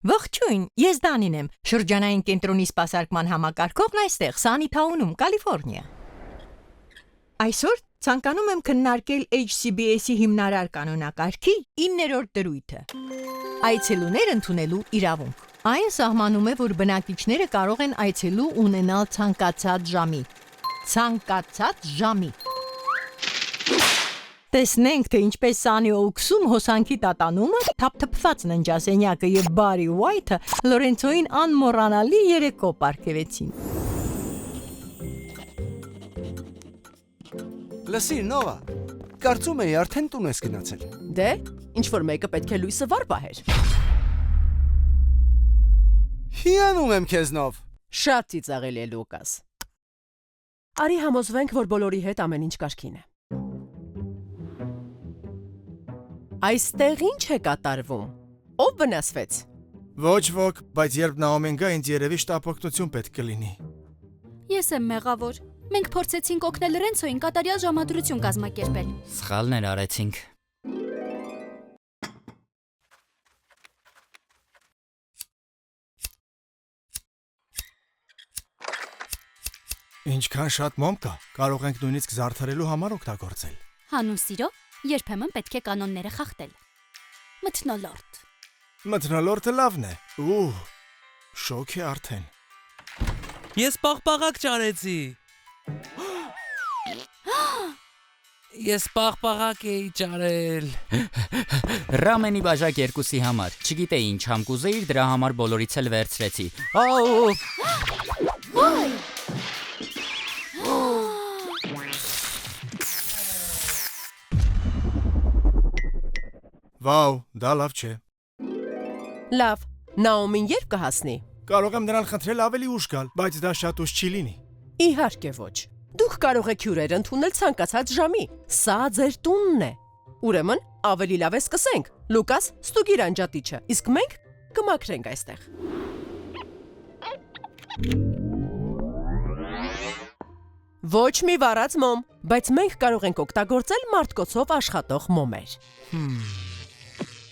Ողջույն, ես Դանին եմ, շրջանային կենտրոնի սպասարկման համակարգողն այստեղ, Սանիթաունում, Կալիֆոռնիա։ Այսօր ցանկանում եմ քննարկել HCBS-ի հիմնարար կանոնակարգի 9-րդ դրույթը։ Այցելուներ ընդունելու իրավունք։ Այն սահմանում է, որ բնակիչները կարող են այցելու ունենալ ցանկացած ժամի։ Ցանկացած ժամի։ Տեսնենք, թե ինչպես Սանի Օուքսում հոսանքի տատանումը, թափթփված ննջասենյակը և Բարի Ուայթը Լորենցոյին անմոռանալի երեկո պարգևեցին։ Լսիր, Նովա, կարծում էի արդեն տուն ես գնացել։ Դե, ինչ-որ մեկը պետք է լույսը վար պահեր։ Հիանում եմ քեզնով։ Շատ ծիծաղելի է, Լուկաս։ Արի համոզվենք, որ բոլորի հետ ամեն ինչ կարգին է։ Այստեղ ինչ է կատարվում։ Ով վնասվեց։ Ոչ ոք, բայց երբ Նաոմին գա, ինձ երևի շտապօգնություն պետք կլինի։ Ես եմ մեղավոր։ Մենք փորձեցինք օգնել Ռենցոյին կատարյալ ժամադրություն կազմակերպել։ Սխալներ արեցինք։ Ինչքան շատ մոմ կա, կարող ենք նույնիսկ զարդարելու համար օգտագործել։ Հանուն սիրո, երբեմն պետք է կանոնները խախտել։ Մթնոլորտ։ Մթնոլորտը լավն է։ Շոկ է արդեն։ Ես պաղպաղակ ճարեցի։ Ես պաղպաղակ էի ճարել։ Ռամենի բաժակ 2-ի համար։ Չգիտեի ինչ համ կուզեիր, դրա համար բոլորից էլ վերցրեցի։ Օ՜։ Ոայ։ Վաու, դա լավ չէ։ Լավ, Նաոմին երբ կհասնի։ Կարող եմ նրան խնդրել ավելի ուշ գալ, բայց դա շատ ուշ չի լինի։ Իհարկե ոչ։ Դուք կարող եք հյուրեր ընդունել ցանկացած ժամի։ Սա ձեր տունն է։ Ուրեմն, ավելի լավ է սկսենք։ Լուկաս, ստուգիր անջատիչը, իսկ մենք կմաքրենք այստեղ։ Ոչ մի վառած մոմ, բայց մենք կարող ենք օգտագործել մարտկոցով աշխատող մոմեր։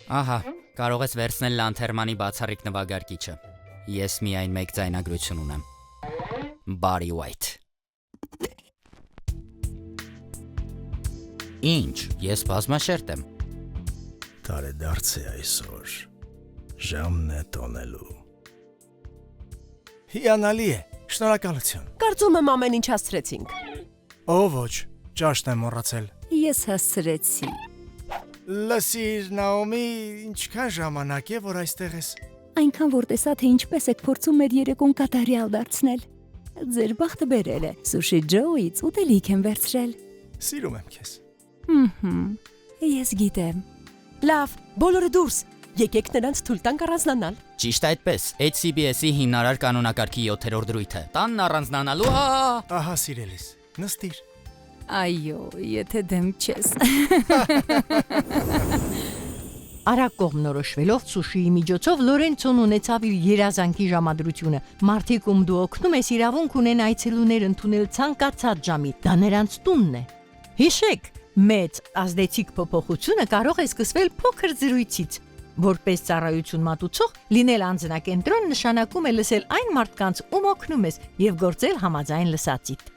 Ահա, կարող ես վերցնել լանթերմանի բացառիկ նվագարկիչը։ Ես միայն մեկ ձայնագրություն ունեմ։ Բարի Ուայթ։ Ինչ, ես բազմաշերտ եմ։ Տարեդարձ է այսօր։ Ժամն է տոնելու։ Հիանալի է, շնորհակալություն։ Կարծում եմ ամեն ինչ հասցրեցինք։ Օ ոչ, ճաշն եմ մոռացել։ Ես հասցրեցի։ Լսիր, Նաոմի, ինչքան ժամանակ է, որ այստեղ ես։ Այնքան որ տեսա, թե ինչպես եք փորձում մեր երեկոն կատարյալ դարձնել։ Ձեր բախտը բերել է։ Սուշի Ջոուից ուտելիք եմ վերցրել։ Սիրում եմ քեզ։ Ես գիտեմ։ Լավ, բոլորը դուրս։ Եկեք նրանց թույլ տանք առանձնանալ։ Ճիշտ այդպես, HCBS-ի հիմնարար կանոնակարգի 7-րդ դրույթը։ Տանն առանձնանալու, Ահա սիրելիս, նստիր։ Այո, եթե դեմ չես։ Արագ կողմնորոշվելով Սուշիի միջոցով Լորենցոն ունեցավ իր երազանքի ժամադրությունը։ Մարդիկ, ում դու օգնում ես, իրավունք ունեն այցելուներ ընդունել ցանկացած ժամի, դա նրանց տունն է։ Հիշեք, մեծ ազդեցիկ փոփոխությունը կարող է սկսվել փոքր զրույցից։ Որպես ծառայություն մատուցող, լինել անձնակենտրոն նշանակում է լսել այն մարդկանց, ում օգնում ես, եւ գործել համաձայն լսածիդ։